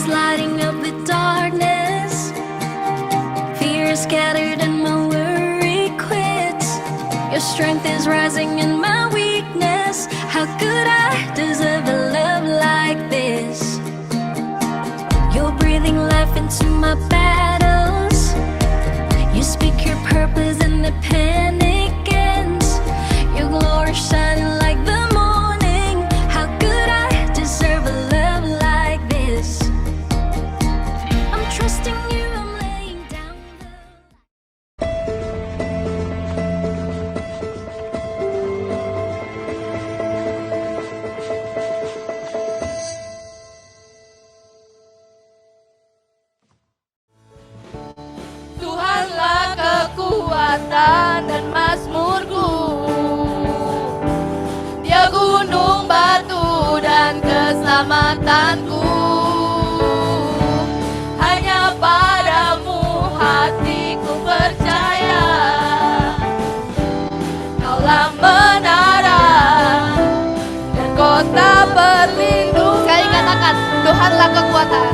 lighting up the darkness. Fear is scattered and my worry quits. Your strength is rising in my weakness. How could I deserve a love like this? You're breathing life into my battles. You speak your purpose and the panic ends. Your glory shining like the morning. How could I deserve a love like this? I'm trusting you, I'm laying down Tuhanlah kekuatan dan mazmurku, Dia gunung batu dan keselamatanku. Hanya padamu hatiku percaya, Kaulah menara dan kota berlindung. Sekali katakan, Tuhanlah kekuatan.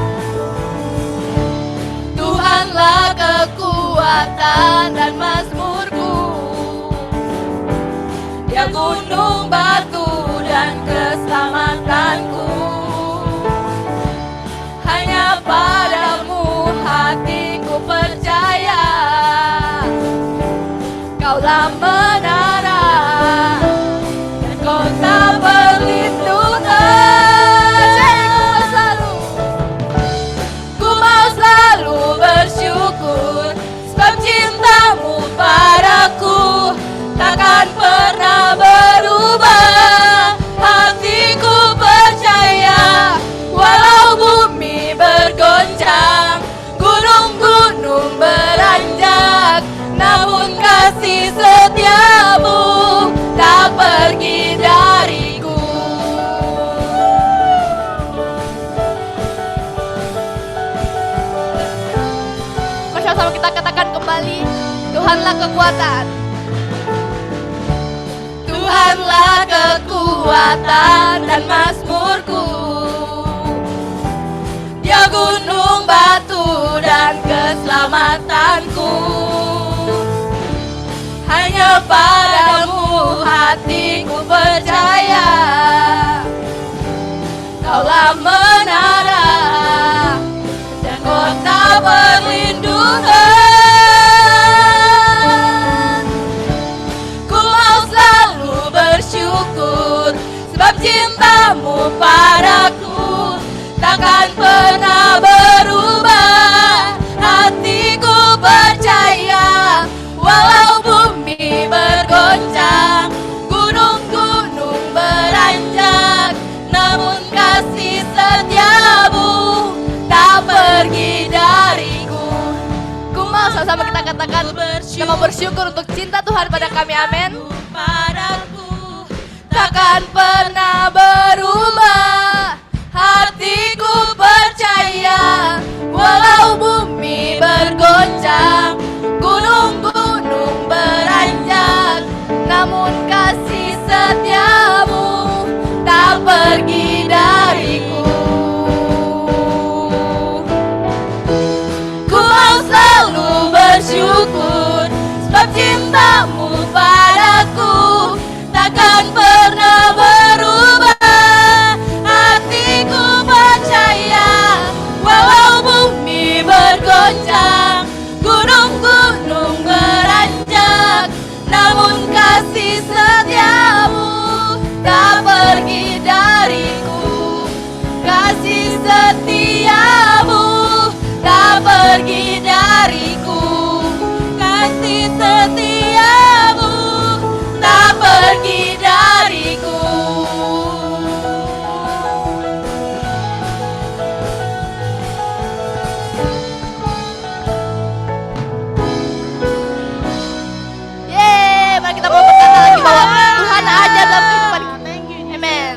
Tuhanlah kekuatan dan mazmurku, Dia gunung batu dan keselamatanku. Hanya padamu hatiku percaya, Kaulah menara dan kota perlindungan. Ku mau selalu bersyukur, sebab cintamu padaku takkan pernah berubah. Hatiku percaya, walau bumi bergoncang, gunung-gunung beranjak, namun kasih setiamu tak pergi dariku. Bersama kita katakan kembali, Tuhanlah kekuatan. Tuhanlah kekuatan dan mazmurku, Dia gunung batu dan keselamatanku. Hanya padamu hatiku percaya, Kaulah menara dan kota perlindungan. Ku mau selalu bersyukur, sebab cintamu padaku takkan pernah berubah. Hatiku percaya, walau bumi bergoncang, gunung-gunung beranjak, namun kasih setiamu tak pergi dariku. Ku mau sama-sama kita katakan, kita mau bersyukur untuk cinta Tuhan pada kami, amin. Padaku takkan pernah berubah. Hatiku percaya, walau bumi bergoncang, gunung-gunung beranjak, namun kasih setiamu tak pergi dariku. Ku mau selalu bersyukur, sebab cintamu padaku takkan pernah berubah. Hatiku percaya, walau bumi bergoncang, gunung-gunung beranjak, namun kasih setiamu tak pergi dariku. Kasih setiamu tak pergi dariku. Kasih setiamu tak pergi dariku. Yeay, mari kita mau berkata lagi bahwa Tuhan aja dalam kehidupan kita. Amen.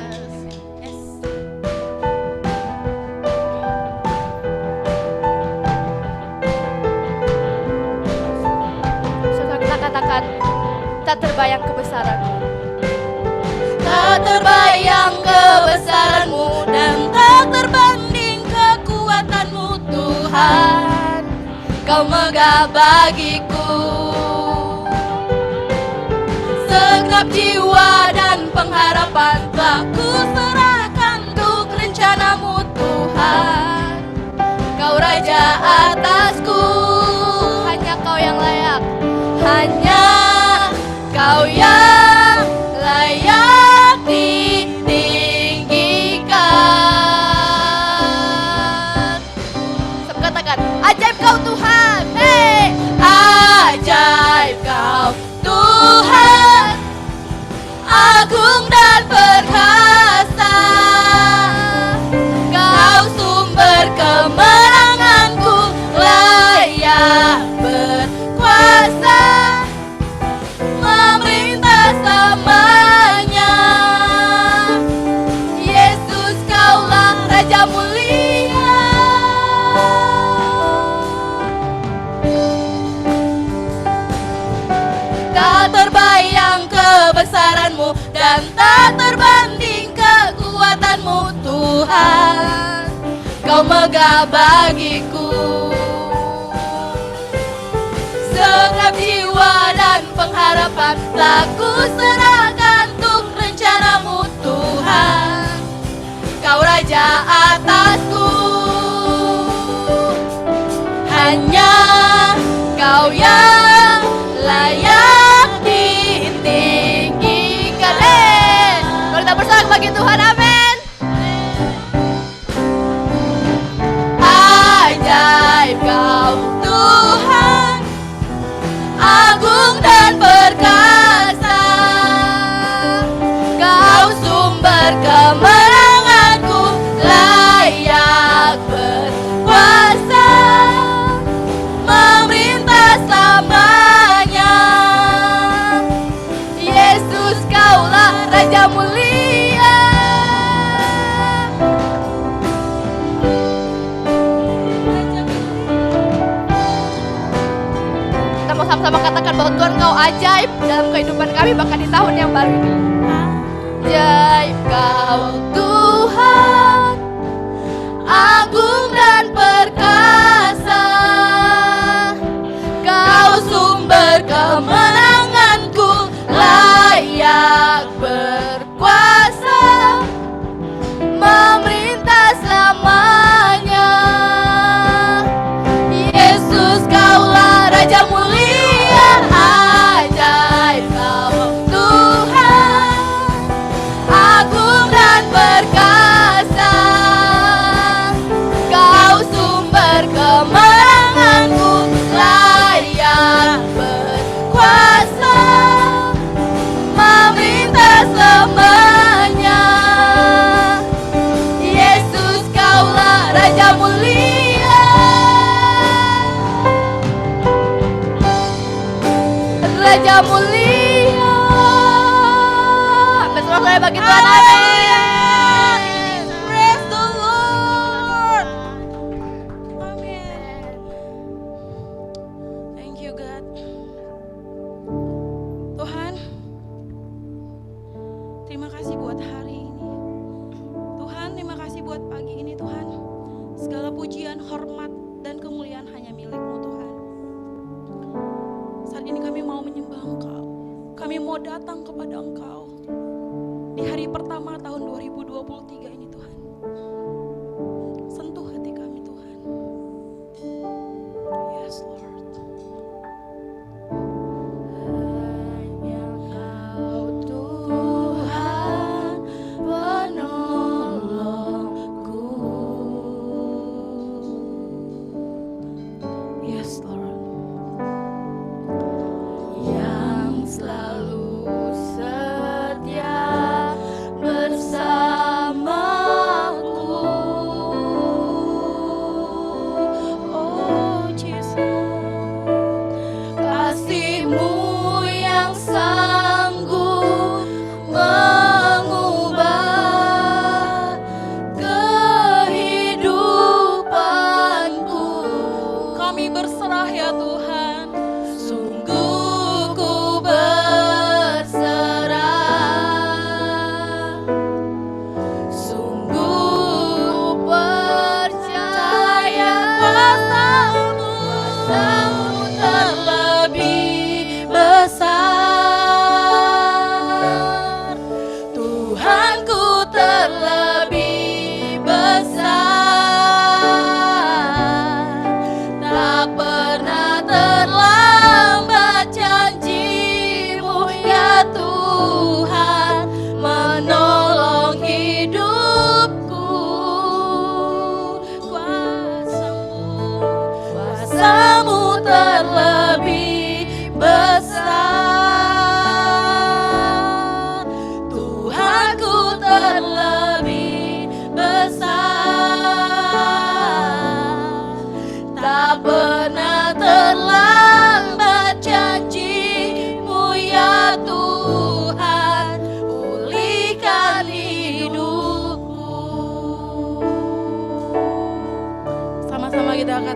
Kita katakan, tak terbayang kebesaranmu. Tak terbayang kebesaranmu dan tak terbanding kekuatan. Tuhan, Kau megah bagiku. Segenap jiwa dan pengharapan telah ku serahkan untuk rencana-Mu Tuhan. Kau Raja atasku, hanya Kau yang layak, hanya Kau yang layak ditinggikan. Saya katakan, ajaib Kau Tuhan, hey, ajaib Kau Tuhan, agung dan perkasa. Kau sumber kemenanganku, layak berkuasa, memerintah selamanya. Yesus, Kaulah Raja mulia. Tak terbayang kebesaran-Mu dan tak terbanding kekuatan-Mu Tuhan. Kau megah bagiku. Segenap jiwa dan pengharapan telah ku serahkan untuk rencana-Mu Tuhan. Kau Raja atasku, hanya Kau yang layak ditinggikan. Kalau kita bersorak bagi Tuhan, amin. Ajaib Kau Tuhan, agung dan perkasa. Kau sumber kemenanganku, layak berkuasa, memerintah selamanya. Yesus, Kaulah Raja mulia. Kita mau sama-sama katakan bahwa Tuhan Kau ajaib dalam kehidupan kami, bahkan di tahun yang baru ini. Ajaib Kau Tuhan, agung dan perkasa. Kau sumber kemenanganku, layak berkuasa, memerintah selamanya. Yesus, Kaulah Raja mulia. Ajaib Kau Tuhan, agung dan perkasa. Kau sumber kemenanganku, layak berkuasa, memerintah selamanya. Yesus, Kaulah Raja mulia. Raja mulia. Bersama saya bagi Tuhan, amin. Praise the Lord. Amin. Thank you God. Tuhan, terima kasih buat hari ini. Tuhan, terima kasih buat pagi ini Tuhan. Segala pujian, hormat, dan kemuliaan hanya milik-Mu Tuhan. Saat ini kami mau menyembah Engkau. Kami mau datang kepada Engkau di hari pertama tahun 2023 ini Tuhan. Sentuh hati kami Tuhan. Yes Lord. Hanya Kau Tuhan penolongku. Yes Lord. Yang selalu setia bersama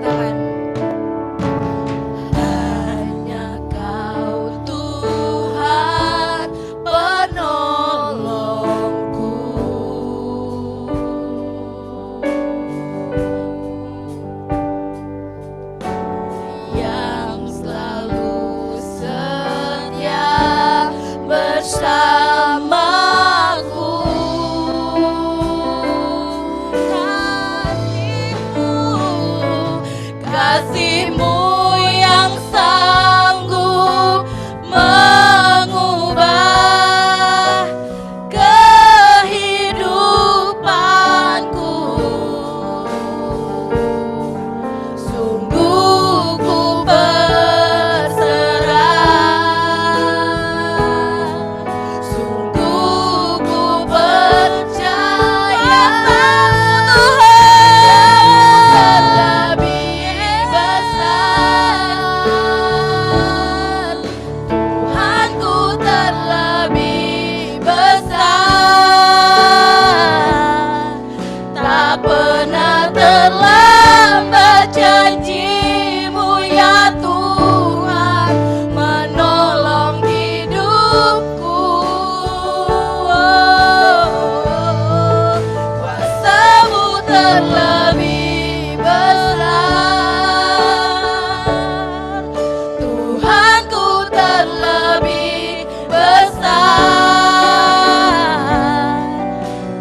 katakan, hanya Kau Tuhan penolongku, yang selalu setia bersamaku. Kasih-Mu yang sanggup mengubah kehidupanku. Sungguh ku berserah, sungguh ku percaya Tuhan terlebih besar, Tuhanku terlebih besar, tak pernah terlambat janji-Mu ya Tuhan menolong hidupku. Kuasa-Mu terlebih besar, Tuhanku terlebih besar,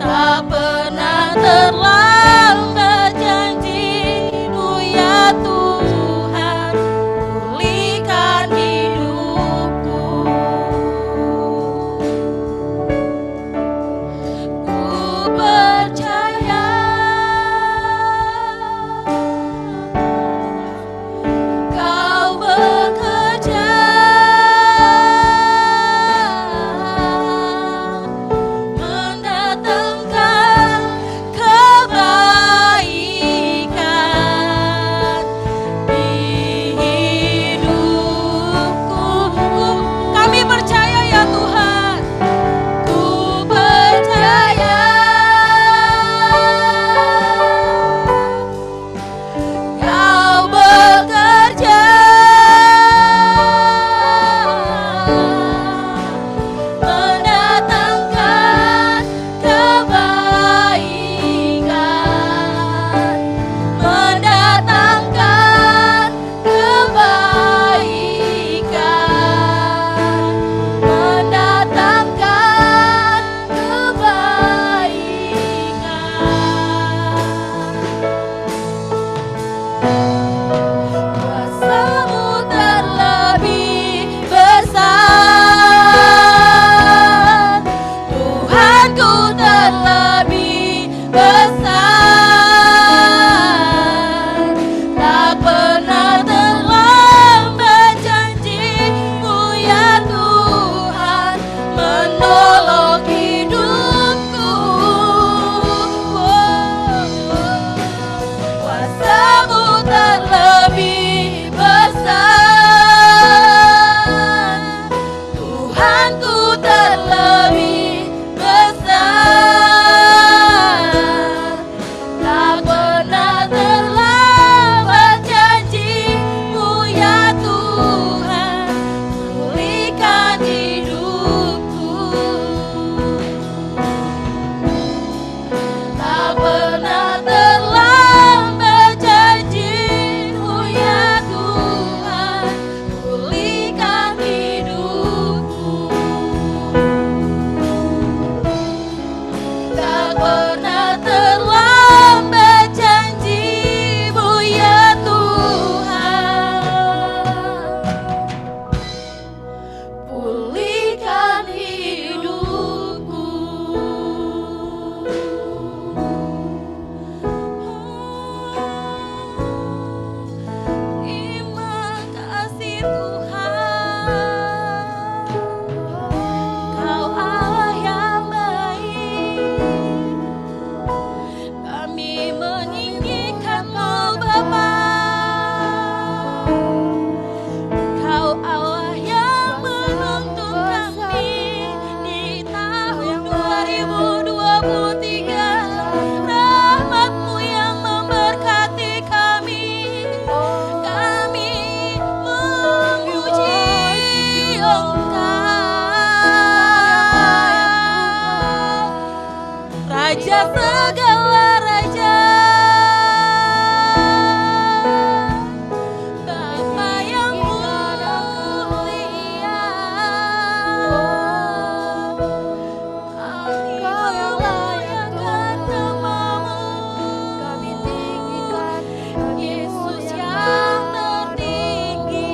tak pernah terlambat janji-Mu ya Tuhan pulihkan hidupku. Ku percaya Kau bekerja mendatangkan kebaikan di hidupku. Kami percaya ya Tuhan, ku percaya Kau bekerja mendatangkan kebaikan, mendatangkan kebaikan, mendatangkan kebaikan. Kuasa-Mu terlebih besar, Raja segala raja, Bapa yang mulia, kami memuliakan namamu, Kami tinggikan, Yesus yang tertinggi.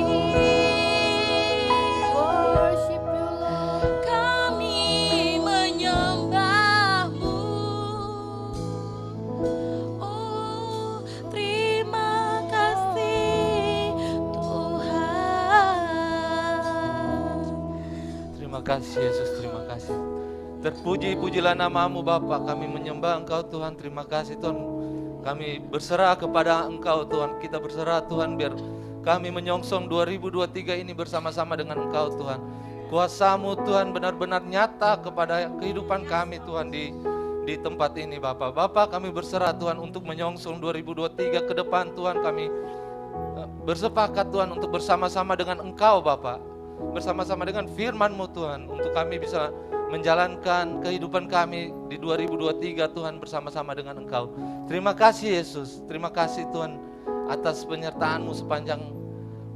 worship you Lord. Kami menyembahmu. Oh, terima kasih Tuhan. Terima kasih Yesus, terima kasih. Terpuji-pujilah namamu Bapa, kami menyembah Engkau Tuhan. Terima kasih Tuhan. Kami berserah kepada Engkau Tuhan. Kita berserah Tuhan biar kami menyongsong 2023 ini bersama-sama dengan Engkau Tuhan. Kuasa-Mu Tuhan benar-benar nyata kepada kehidupan kami Tuhan di tempat ini Bapa. Bapa, kami berserah Tuhan untuk menyongsong 2023 ke depan Tuhan. Kami bersepakat Tuhan untuk bersama-sama dengan Engkau Bapa, bersama-sama dengan firman-Mu Tuhan, untuk kami bisa menjalankan kehidupan kami di 2023 Tuhan bersama-sama dengan Engkau. Terima kasih Yesus, terima kasih Tuhan atas penyertaan-Mu sepanjang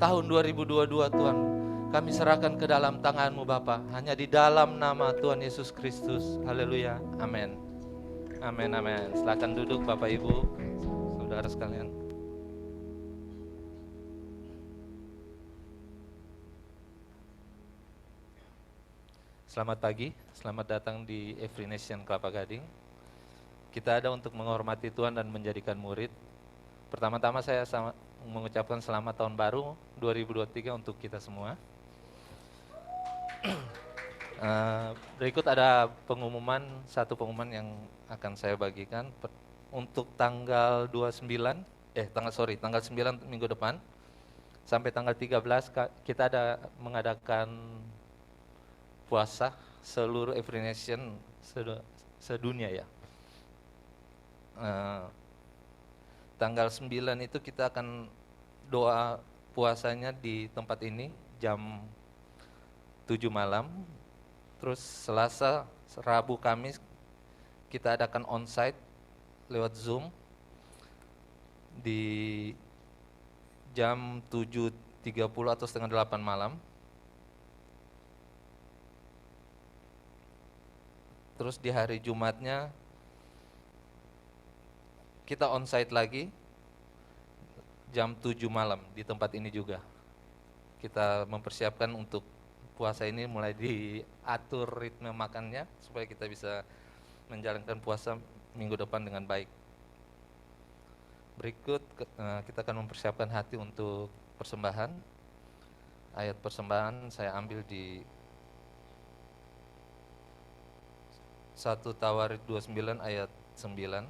tahun 2022 Tuhan. Kami serahkan ke dalam tangan-Mu Bapa, hanya di dalam nama Tuhan Yesus Kristus. Haleluya, amin. Amin, amin. Silakan duduk Bapak Ibu, saudara sekalian. Selamat pagi, selamat datang di Every Nation Kelapa Gading. Kita ada untuk menghormati Tuhan dan menjadikan murid. Pertama-tama saya mengucapkan selamat tahun baru 2023 untuk kita semua. Berikut ada satu pengumuman yang akan saya bagikan untuk tanggal 9 minggu depan sampai tanggal 13 kita ada mengadakan puasa seluruh Every Nation sedunia ya. Tanggal 9 itu kita akan doa puasanya di tempat ini jam 7 malam. Terus Selasa, Rabu, Kamis kita adakan onsite lewat Zoom di jam 7.30 atau setengah 8 malam. Terus di hari Jumatnya kita onsite lagi jam 7 malam di tempat ini juga. Kita mempersiapkan untuk puasa ini, mulai diatur ritme makannya supaya kita bisa menjalankan puasa minggu depan dengan baik. Berikut kita akan mempersiapkan hati untuk persembahan. Ayat persembahan saya ambil di 1 Tawarik 29 ayat 9.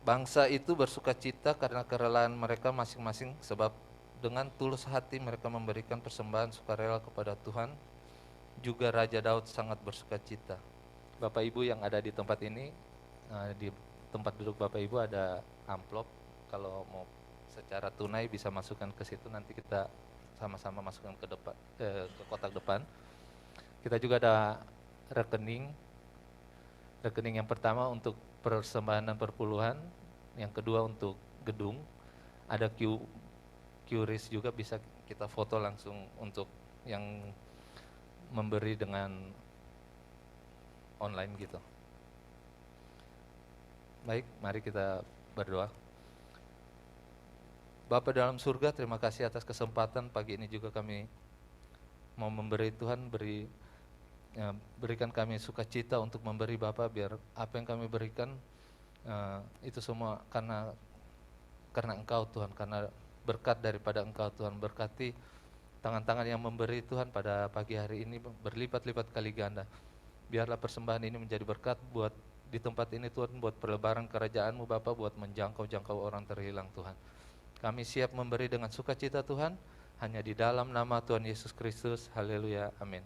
Bangsa itu bersukacita karena kerelaan mereka masing-masing, sebab dengan tulus hati mereka memberikan persembahan sukarela kepada Tuhan. Juga Raja Daud sangat bersukacita. Bapak Ibu yang ada di tempat ini, di tempat duduk Bapak Ibu ada amplop. Kalau mau secara tunai bisa masukkan ke situ, nanti kita sama-sama masukkan ke depan, ke kotak depan. Kita juga ada rekening yang pertama untuk persembahan dan perpuluhan, yang kedua untuk gedung, ada QRIS juga bisa kita foto langsung untuk yang memberi dengan online gitu. Baik, mari kita berdoa. Bapa dalam surga, terima kasih atas kesempatan pagi ini juga kami mau memberi Tuhan, berikan kami sukacita untuk memberi Bapa, biar apa yang kami berikan itu semua karena Engkau Tuhan, karena berkat daripada Engkau Tuhan. Berkati tangan-tangan yang memberi Tuhan pada pagi hari ini berlipat-lipat kali ganda. Biarlah persembahan ini menjadi berkat buat di tempat ini Tuhan, buat perlebaran kerajaan-Mu Bapa, buat menjangkau orang terhilang Tuhan. Kami siap memberi dengan sukacita Tuhan, hanya di dalam nama Tuhan Yesus Kristus. Haleluya, amin.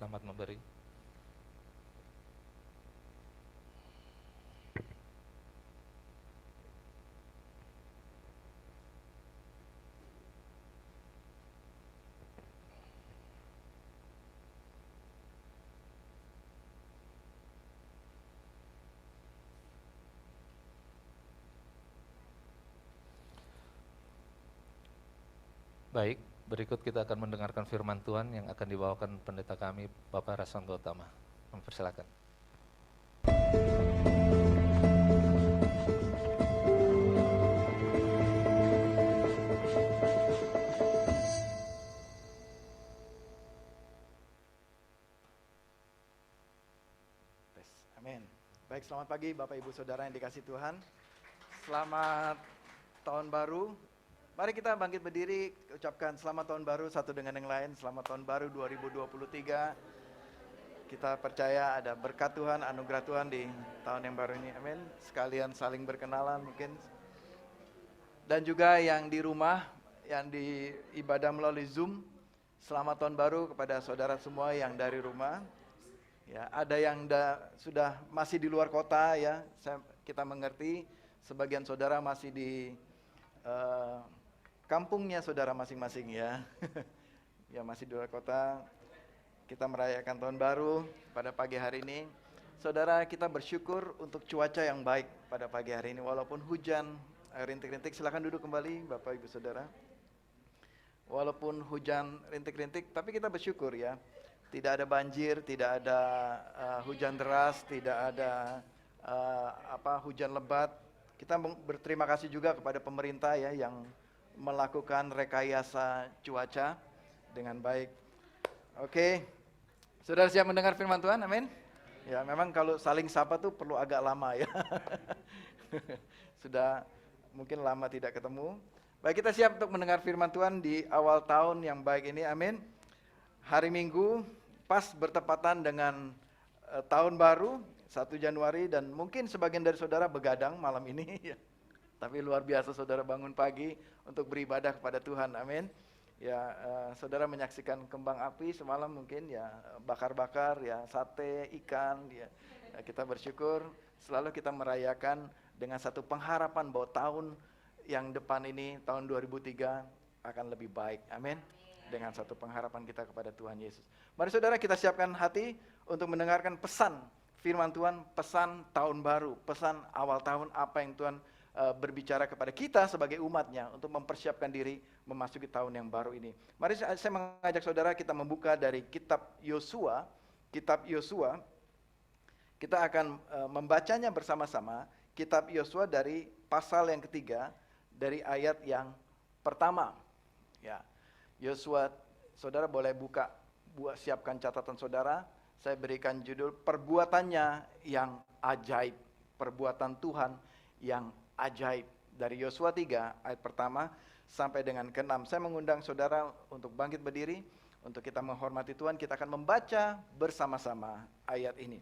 Selamat memberi. Baik, berikut kita akan mendengarkan firman Tuhan yang akan dibawakan pendeta kami, Bapak Rason Gautama. Mempersilakan. Amin. Baik, selamat pagi Bapak Ibu Saudara yang dikasihi Tuhan. Selamat tahun baru. Mari kita bangkit berdiri, ucapkan selamat tahun baru satu dengan yang lain. Selamat tahun baru 2023. Kita percaya ada berkat Tuhan, anugerah Tuhan di tahun yang baru ini. Amin. Sekalian saling berkenalan mungkin. Dan juga yang di rumah, yang di ibadah melalui Zoom. Selamat tahun baru kepada saudara semua yang dari rumah. Ya, ada yang sudah masih di luar kota ya, kita mengerti. Sebagian saudara masih di kampungnya saudara masing-masing ya. Ya masih di luar kota. Kita merayakan tahun baru pada pagi hari ini. Saudara, kita bersyukur untuk cuaca yang baik pada pagi hari ini. Walaupun hujan, rintik-rintik, silakan duduk kembali Bapak Ibu Saudara. Walaupun hujan rintik-rintik, tapi kita bersyukur ya. Tidak ada banjir, tidak ada hujan deras, tidak ada hujan lebat. Kita berterima kasih juga kepada pemerintah ya yang melakukan rekayasa cuaca dengan baik. Oke, saudara siap mendengar firman Tuhan? Amin. Ya, memang kalau saling sapa tuh perlu agak lama ya. Sudah mungkin lama tidak ketemu. Baik, kita siap untuk mendengar firman Tuhan di awal tahun yang baik ini. Amin. Hari Minggu pas bertepatan dengan tahun baru 1 Januari dan mungkin sebagian dari saudara begadang malam ini ya. Tapi luar biasa saudara bangun pagi untuk beribadah kepada Tuhan. Amin. Ya, saudara menyaksikan kembang api semalam mungkin ya, bakar-bakar ya, sate ikan ya. Ya, kita bersyukur selalu kita merayakan dengan satu pengharapan bahwa tahun yang depan ini tahun 2003 akan lebih baik. Amin. Dengan satu pengharapan kita kepada Tuhan Yesus. Mari saudara kita siapkan hati untuk mendengarkan pesan firman Tuhan, pesan tahun baru, pesan awal tahun apa yang Tuhan berbicara kepada kita sebagai umatnya untuk mempersiapkan diri memasuki tahun yang baru ini. Mari saya mengajak saudara kita membuka dari kitab Yosua. Kitab Yosua, kita akan membacanya bersama-sama. Kitab Yosua dari pasal yang ketiga, dari ayat yang pertama. Ya. Yosua, saudara boleh siapkan catatan saudara. Saya berikan judul perbuatannya yang ajaib. Perbuatan Tuhan yang ajaib. Dari Yosua 3 ayat pertama sampai dengan ke-6. Saya mengundang saudara untuk bangkit berdiri. Untuk kita menghormati Tuhan, kita akan membaca bersama-sama ayat ini.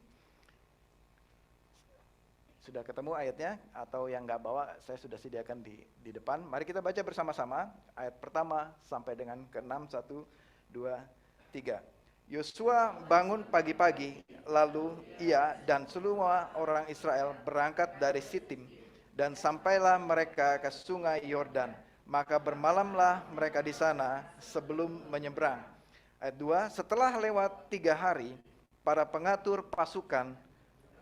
Sudah ketemu ayatnya atau yang nggak bawa saya sudah sediakan di depan. Mari kita baca bersama-sama ayat pertama sampai dengan ke-6. 1, 2, 3. Yosua bangun pagi-pagi, lalu ia dan semua orang Israel berangkat dari Sitim dan sampailah mereka ke sungai Yordan. Maka bermalamlah mereka di sana sebelum menyeberang. Ayat 2, setelah lewat 3 hari, para pengatur pasukan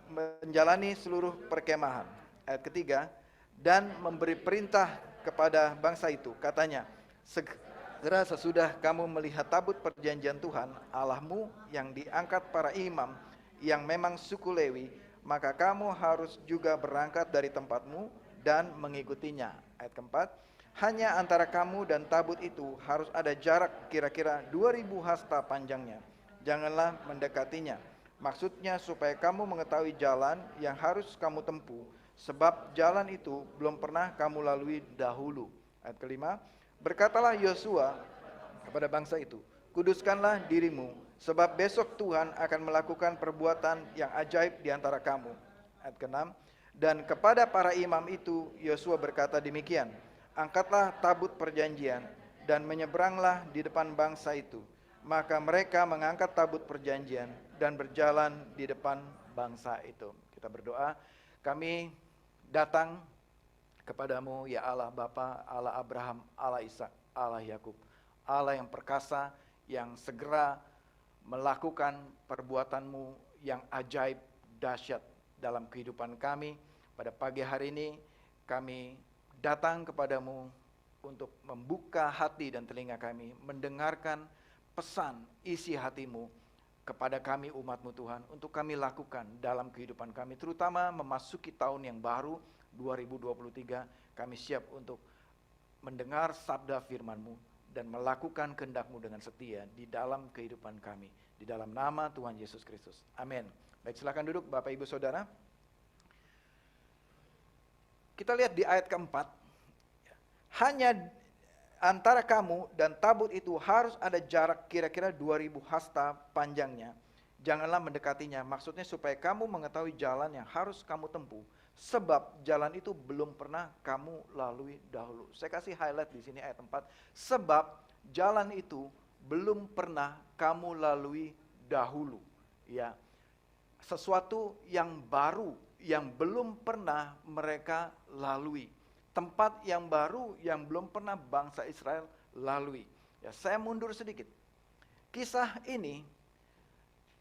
menjalani seluruh perkemahan. Ayat ketiga, dan memberi perintah kepada bangsa itu. Katanya, segera sesudah kamu melihat tabut perjanjian Tuhan Allahmu yang diangkat para imam yang memang suku Lewi, maka kamu harus juga berangkat dari tempatmu dan mengikutinya. Ayat keempat, hanya antara kamu dan tabut itu harus ada jarak kira-kira 2000 hasta panjangnya. Janganlah mendekatinya. Maksudnya supaya kamu mengetahui jalan yang harus kamu tempuh, sebab jalan itu belum pernah kamu lalui dahulu. Ayat kelima, berkatalah Yosua kepada bangsa itu, kuduskanlah dirimu, sebab besok Tuhan akan melakukan perbuatan yang ajaib di antara kamu. Ayat keenam, dan kepada para imam itu Yosua berkata demikian, angkatlah tabut perjanjian dan menyeberanglah di depan bangsa itu. Maka mereka mengangkat tabut perjanjian dan berjalan di depan bangsa itu. Kita berdoa, kami datang kepadamu ya Allah Bapa, Allah Abraham, Allah Ishak, Allah Yakub, Allah yang perkasa, yang segera melakukan perbuatanmu yang ajaib, dahsyat dalam kehidupan kami. Pada pagi hari ini kami datang kepadamu untuk membuka hati dan telinga kami, mendengarkan pesan isi hatimu kepada kami umat-Mu Tuhan, untuk kami lakukan dalam kehidupan kami, terutama memasuki tahun yang baru 2023, kami siap untuk mendengar sabda firman-Mu dan melakukan kehendak-Mu dengan setia di dalam kehidupan kami, di dalam nama Tuhan Yesus Kristus. Amin. Baik, silakan duduk Bapak Ibu Saudara. Kita lihat di ayat keempat, hanya antara kamu dan tabut itu harus ada jarak kira-kira 2000 hasta panjangnya. Janganlah mendekatinya, maksudnya supaya kamu mengetahui jalan yang harus kamu tempuh. Sebab jalan itu belum pernah kamu lalui dahulu. Saya kasih highlight di sini ayat 4. Sebab jalan itu belum pernah kamu lalui dahulu. Ya, sesuatu yang baru yang belum pernah mereka lalui. Tempat yang baru yang belum pernah bangsa Israel lalui. Ya, saya mundur sedikit. Kisah ini,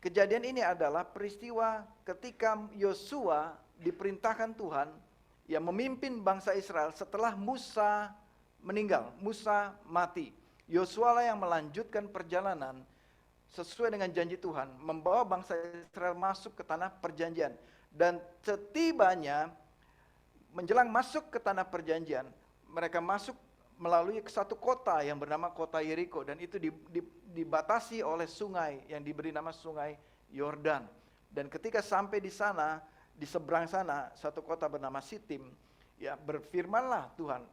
kejadian ini adalah peristiwa ketika Yosua diperintahkan Tuhan yang memimpin bangsa Israel setelah Musa meninggal, Musa mati. Yosua lah yang melanjutkan perjalanan sesuai dengan janji Tuhan, membawa bangsa Israel masuk ke tanah perjanjian. Dan setibanya menjelang masuk ke tanah perjanjian, mereka masuk melalui ke satu kota yang bernama kota Yeriko, dan itu dibatasi oleh sungai yang diberi nama Sungai Yordan. Dan ketika sampai di sana, di seberang sana satu kota bernama Sitim, ya berfirmanlah Tuhan.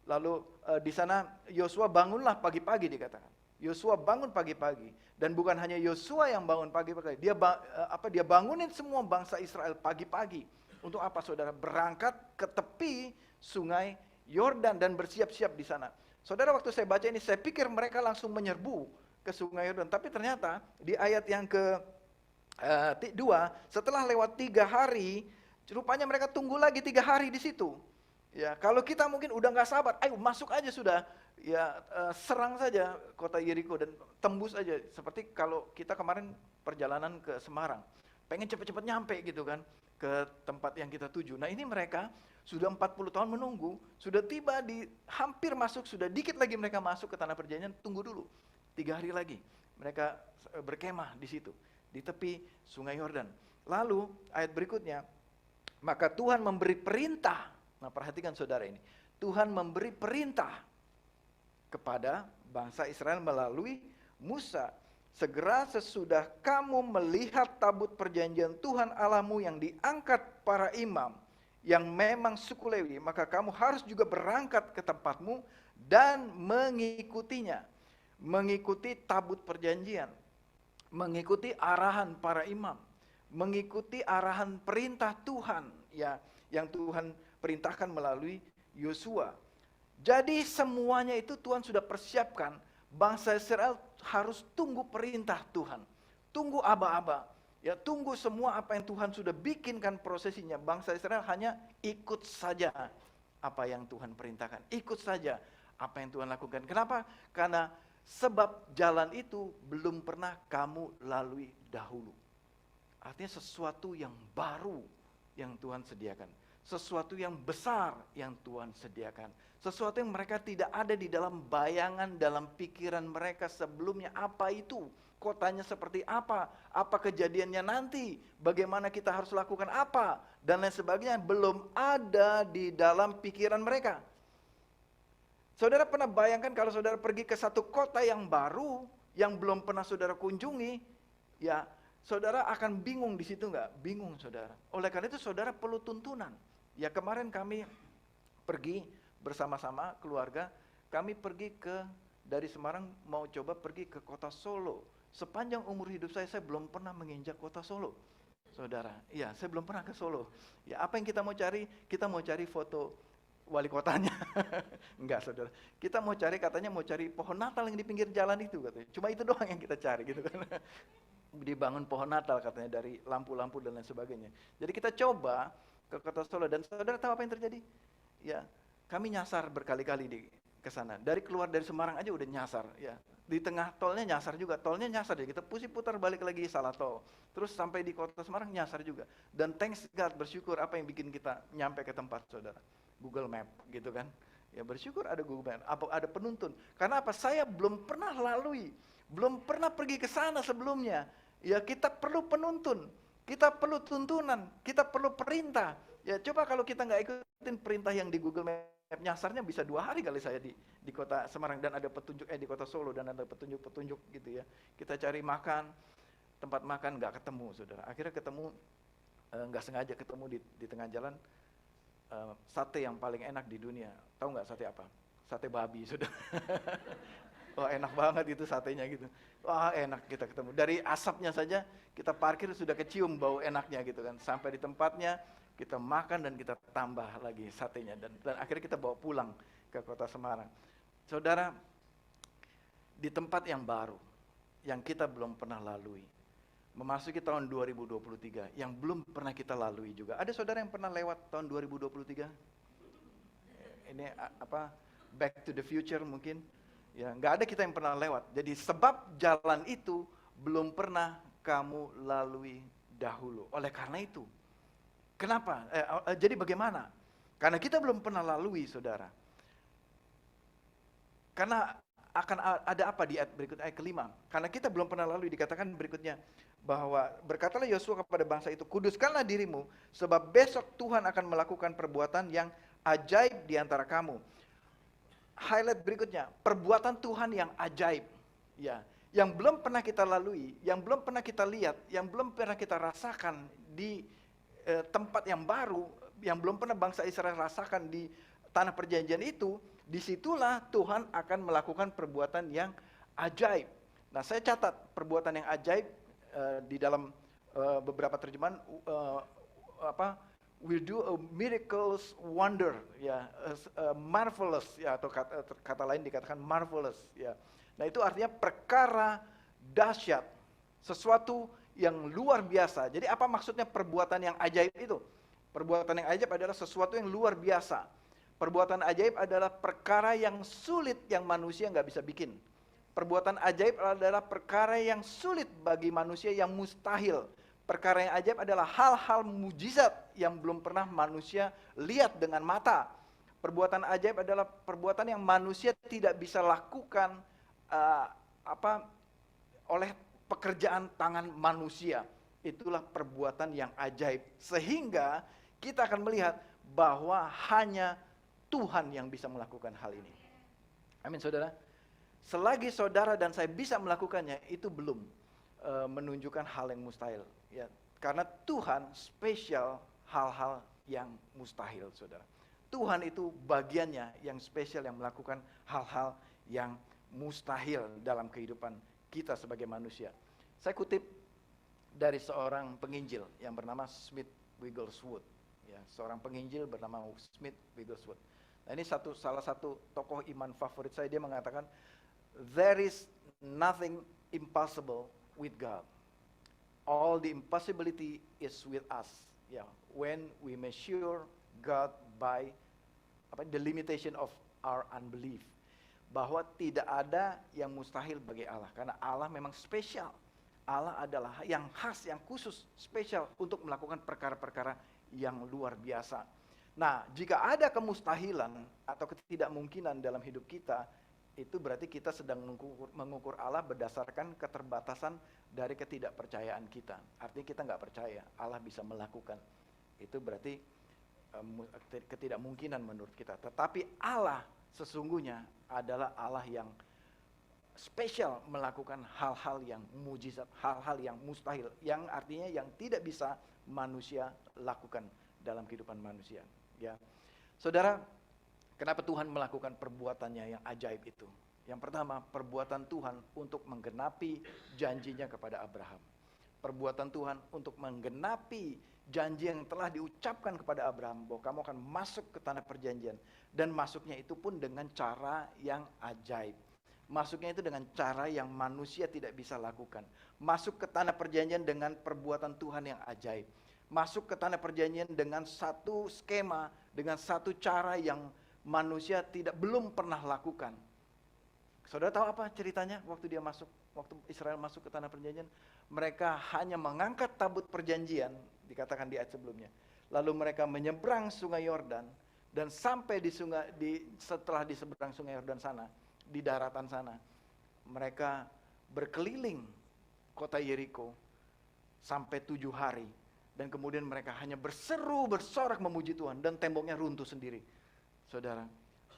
Lalu di sana Yosua bangunlah pagi-pagi dikatakan. Yosua bangun pagi-pagi, dan bukan hanya Yosua yang bangun pagi-pagi, dia bangunin semua bangsa Israel pagi-pagi. Untuk apa saudara? Berangkat ke tepi sungai Yordan dan bersiap-siap di sana. Saudara, waktu saya baca ini, saya pikir mereka langsung menyerbu ke sungai Yordan. Tapi ternyata di ayat yang ke-2, setelah lewat 3 hari, rupanya mereka tunggu lagi 3 hari di situ. Ya, kalau kita mungkin udah nggak sabar, ayo masuk aja sudah. Ya, serang saja kota Yeriko dan tembus aja. Seperti kalau kita kemarin perjalanan ke Semarang, pengen cepet-cepet nyampe gitu kan ke tempat yang kita tuju. Nah, ini mereka sudah 40 tahun menunggu, sudah tiba di hampir masuk, sudah dikit lagi mereka masuk ke tanah perjanjian, tunggu dulu. 3 hari lagi mereka berkemah di situ, di tepi sungai Yordan. Lalu ayat berikutnya, maka Tuhan memberi perintah. Nah, perhatikan saudara ini. Tuhan memberi perintah kepada bangsa Israel melalui Musa. Segera sesudah kamu melihat tabut perjanjian Tuhan Allahmu yang diangkat para imam, yang memang suku Lewi, maka kamu harus juga berangkat ke tempatmu dan mengikutinya. Mengikuti tabut perjanjian, mengikuti arahan para imam, mengikuti arahan perintah Tuhan, ya, yang Tuhan perintahkan melalui Yosua. Jadi semuanya itu Tuhan sudah persiapkan. Bangsa Israel harus tunggu perintah Tuhan. Tunggu aba-aba. Ya, tunggu semua apa yang Tuhan sudah bikinkan prosesinya. Bangsa Israel hanya ikut saja apa yang Tuhan perintahkan. Ikut saja apa yang Tuhan lakukan. Kenapa? Karena sebab jalan itu belum pernah kamu lalui dahulu. Artinya sesuatu yang baru yang Tuhan sediakan. Sesuatu yang besar yang Tuhan sediakan. Sesuatu yang mereka tidak ada di dalam bayangan, dalam pikiran mereka sebelumnya. Apa itu? Kotanya seperti apa? Apa kejadiannya nanti? Bagaimana kita harus lakukan apa? Dan lain sebagainya. Belum ada di dalam pikiran mereka. Saudara pernah bayangkan kalau saudara pergi ke satu kota yang baru, yang belum pernah saudara kunjungi, ya saudara akan bingung di situ nggak? Bingung saudara. Oleh karena itu saudara perlu tuntunan. Ya, kemarin kami pergi bersama-sama keluarga, kami pergi dari Semarang mau coba pergi ke kota Solo. Sepanjang umur hidup saya belum pernah menginjak kota Solo. Saudara, iya, saya belum pernah ke Solo. Ya, apa yang kita mau cari? Kita mau cari foto wali kotanya. Enggak, saudara. Kita mau cari, katanya mau cari pohon Natal yang di pinggir jalan itu katanya. Cuma itu doang yang kita cari gitu kan. Dibangun pohon Natal katanya dari lampu-lampu dan lain sebagainya. Jadi kita coba ke kota Solo, dan saudara tahu apa yang terjadi? Ya, kami nyasar berkali-kali ke sana. Dari keluar dari Semarang aja udah nyasar, ya. Di tengah tolnya nyasar juga, tolnya nyasar, jadi kita putar balik lagi salah tol. Terus sampai di kota Semarang nyasar juga. Dan thanks God, bersyukur apa yang bikin kita nyampe ke tempat saudara. Google Map gitu kan. Ya bersyukur ada Google Maps, ada penuntun. Karena apa? Saya belum pernah lalui, belum pernah pergi ke sana sebelumnya. Ya kita perlu penuntun, kita perlu tuntunan, kita perlu perintah. Ya coba kalau kita nggak ikutin perintah yang di Google Maps, nyasarnya bisa 2 hari kali saya di kota Semarang dan ada petunjuk, di kota Solo dan ada petunjuk-petunjuk gitu ya. Kita cari makan, tempat makan nggak ketemu, saudara. Akhirnya ketemu, nggak sengaja ketemu di tengah jalan, sate yang paling enak di dunia. Tahu nggak sate apa? Sate babi, saudara. Wah enak banget itu satenya gitu. Wah enak, kita ketemu. Dari asapnya saja kita parkir sudah kecium bau enaknya gitu kan. Sampai di tempatnya kita makan dan kita tambah lagi satenya. Dan akhirnya kita bawa pulang ke kota Semarang. Saudara, di tempat yang baru, yang kita belum pernah lalui, memasuki tahun 2023 yang belum pernah kita lalui juga. Ada saudara yang pernah lewat tahun 2023? Ini apa? Back to the future mungkin. Ya, nggak ada kita yang pernah lewat. Jadi sebab jalan itu belum pernah kamu lalui dahulu. Oleh karena itu, kenapa? Jadi bagaimana? Karena kita belum pernah lalui, saudara. Karena akan ada apa di ayat berikut, ayat kelima? Karena kita belum pernah lalui, dikatakan berikutnya bahwa berkatalah Yosua kepada bangsa itu, kuduskanlah dirimu, sebab besok Tuhan akan melakukan perbuatan yang ajaib di antara kamu. Highlight berikutnya, perbuatan Tuhan yang ajaib, ya, yang belum pernah kita lalui, yang belum pernah kita lihat, yang belum pernah kita rasakan di tempat yang baru, yang belum pernah bangsa Israel rasakan di tanah perjanjian itu. Disitulah Tuhan akan melakukan perbuatan yang ajaib. Nah, saya catat perbuatan yang ajaib di dalam beberapa terjemahan, will do a miracles wonder, ya, marvelous, ya, atau kata lain dikatakan marvelous, ya. Nah itu artinya perkara dahsyat, sesuatu yang luar biasa. Jadi apa maksudnya perbuatan yang ajaib itu? Perbuatan yang ajaib adalah sesuatu yang luar biasa. Perbuatan ajaib adalah perkara yang sulit yang manusia nggak bisa bikin. Perbuatan ajaib adalah perkara yang sulit bagi manusia, yang mustahil. Perkara yang ajaib adalah hal-hal mujizat yang belum pernah manusia lihat dengan mata. Perbuatan ajaib adalah perbuatan yang manusia tidak bisa lakukan oleh pekerjaan tangan manusia. Itulah perbuatan yang ajaib. Sehingga kita akan melihat bahwa hanya Tuhan yang bisa melakukan hal ini. Amin, saudara. Selagi saudara dan saya bisa melakukannya, itu belum menunjukkan hal yang mustahil. Ya, karena Tuhan spesial hal-hal yang mustahil, saudara. Tuhan itu bagiannya yang spesial, yang melakukan hal-hal yang mustahil dalam kehidupan kita sebagai manusia. Saya kutip dari seorang penginjil yang bernama Smith Wigglesworth. Ya, seorang penginjil bernama Smith Wigglesworth. Nah, ini salah satu tokoh iman favorit saya. Dia mengatakan, there is nothing impossible with God. All the impossibility is with us. Yeah, when we measure God by the limitation of our unbelief. Bahwa tidak ada yang mustahil bagi Allah, karena Allah memang spesial. Allah adalah yang khas, yang khusus, spesial untuk melakukan perkara-perkara yang luar biasa. Nah, jika ada kemustahilan atau ketidakmungkinan dalam hidup kita, itu berarti kita sedang mengukur Allah berdasarkan keterbatasan dari ketidakpercayaan kita. Artinya kita nggak percaya Allah bisa melakukan. Itu berarti ketidakmungkinan menurut kita. Tetapi Allah sesungguhnya adalah Allah yang spesial melakukan hal-hal yang mujizat, hal-hal yang mustahil, yang artinya yang tidak bisa manusia lakukan dalam kehidupan manusia. Ya, saudara. Kenapa Tuhan melakukan perbuatannya yang ajaib itu? Yang pertama, perbuatan Tuhan untuk menggenapi janjinya kepada Abraham. Perbuatan Tuhan untuk menggenapi janji yang telah diucapkan kepada Abraham, bahwa kamu akan masuk ke tanah perjanjian. Dan masuknya itu pun dengan cara yang ajaib. Masuknya itu dengan cara yang manusia tidak bisa lakukan. Masuk ke tanah perjanjian dengan perbuatan Tuhan yang ajaib. Masuk ke tanah perjanjian dengan satu skema, dengan satu cara yang manusia belum pernah lakukan. Saudara tahu apa ceritanya waktu Israel masuk ke tanah perjanjian? Mereka hanya mengangkat tabut perjanjian, dikatakan di ayat sebelumnya. Lalu mereka menyeberang sungai Yordan, Dan sampai di sungai, setelah di seberang sungai Yordan sana, di daratan sana, mereka berkeliling kota Yeriko sampai 7 hari. Dan kemudian mereka hanya berseru, bersorak memuji Tuhan, dan temboknya runtuh sendiri. Saudara,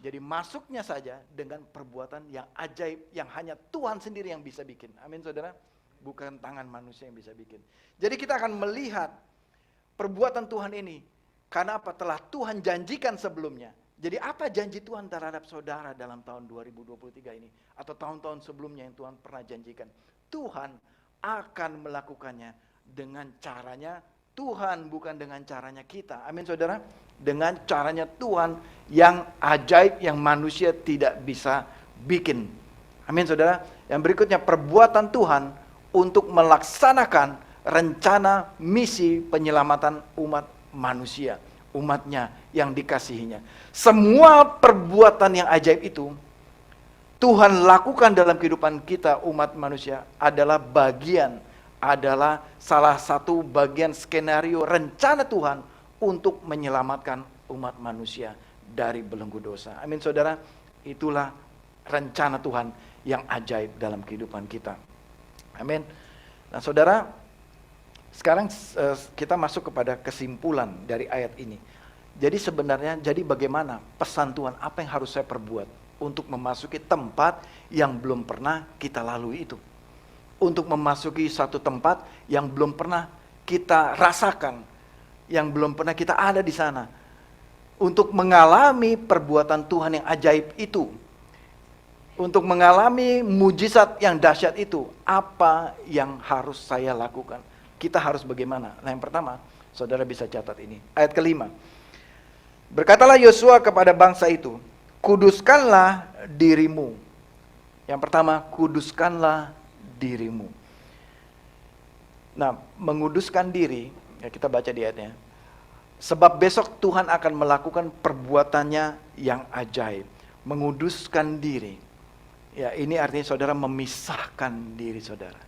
jadi masuknya saja dengan perbuatan yang ajaib, yang hanya Tuhan sendiri yang bisa bikin. Amin saudara, bukan tangan manusia yang bisa bikin. Jadi kita akan melihat perbuatan Tuhan ini. Karena apa? Telah Tuhan janjikan sebelumnya. Jadi apa janji Tuhan terhadap saudara dalam tahun 2023 ini? Atau tahun-tahun sebelumnya yang Tuhan pernah janjikan? Tuhan akan melakukannya dengan caranya Tuhan, bukan dengan caranya kita. Amin saudara? Dengan caranya Tuhan yang ajaib, yang manusia tidak bisa bikin. Amin saudara? Yang berikutnya, perbuatan Tuhan untuk melaksanakan rencana misi penyelamatan umat manusia, umatnya yang dikasihinya. Semua perbuatan yang ajaib itu Tuhan lakukan dalam kehidupan kita umat manusia adalah salah satu bagian skenario rencana Tuhan untuk menyelamatkan umat manusia dari belenggu dosa. Amin saudara, itulah rencana Tuhan yang ajaib dalam kehidupan kita. Amin. Nah saudara, sekarang kita masuk kepada kesimpulan dari ayat ini. Jadi sebenarnya, bagaimana pesan Tuhan, apa yang harus saya perbuat untuk memasuki tempat yang belum pernah kita lalui itu. Untuk memasuki satu tempat yang belum pernah kita rasakan, yang belum pernah kita ada di sana. Untuk mengalami perbuatan Tuhan yang ajaib itu. Untuk mengalami mujizat yang dahsyat itu, apa yang harus saya lakukan? Kita harus bagaimana? Nah yang pertama, saudara bisa catat ini. Ayat kelima. Berkatalah Yosua kepada bangsa itu, kuduskanlah dirimu. Yang pertama, kuduskanlah dirimu. Nah, menguduskan diri, ya kita baca di ayatnya. Sebab besok Tuhan akan melakukan perbuatannya yang ajaib. Menguduskan diri. Ya, ini artinya saudara memisahkan diri saudara.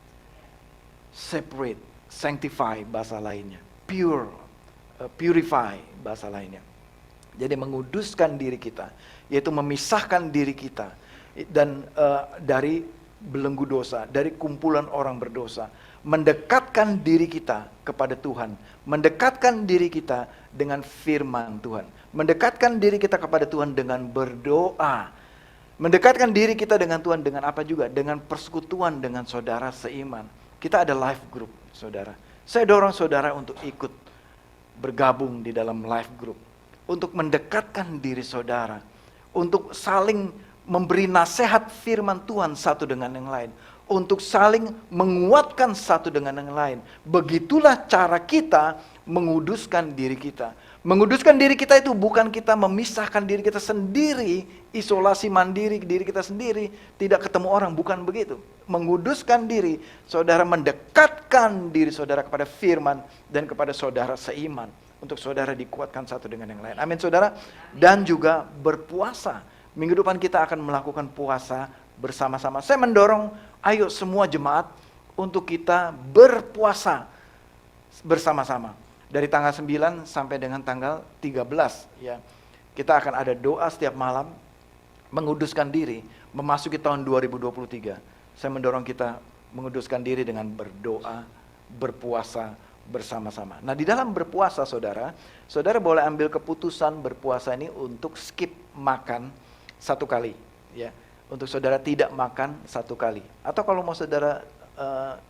Separate. Sanctify bahasa lainnya, purify bahasa lainnya. Jadi menguduskan diri kita, yaitu memisahkan diri kita dan dari belenggu dosa, dari kumpulan orang berdosa, mendekatkan diri kita kepada Tuhan, mendekatkan diri kita dengan firman Tuhan, mendekatkan diri kita kepada Tuhan dengan berdoa, mendekatkan diri kita dengan Tuhan dengan apa juga? Dengan persekutuan dengan saudara seiman. Kita ada life group, saudara. Saya dorong saudara untuk ikut bergabung di dalam life group. Untuk mendekatkan diri saudara. Untuk saling memberi nasihat firman Tuhan satu dengan yang lain. Untuk saling menguatkan satu dengan yang lain. Begitulah cara kita menguduskan diri kita. Menguduskan diri kita itu bukan kita memisahkan diri kita sendiri, isolasi mandiri diri kita sendiri, tidak ketemu orang, bukan begitu. Menguduskan diri, saudara mendekatkan diri saudara kepada firman dan kepada saudara seiman. Untuk saudara dikuatkan satu dengan yang lain. Amin saudara. Dan juga berpuasa. Minggu depan kita akan melakukan puasa bersama-sama. Saya mendorong, ayo semua jemaat untuk kita berpuasa bersama-sama. Dari tanggal 9 sampai dengan tanggal 13 ya. Kita akan ada doa setiap malam menguduskan diri memasuki tahun 2023. Saya mendorong kita menguduskan diri dengan berdoa, berpuasa bersama-sama. Nah, di dalam berpuasa saudara boleh ambil keputusan berpuasa ini untuk skip makan satu kali ya. Untuk saudara tidak makan satu kali. Atau kalau mau saudara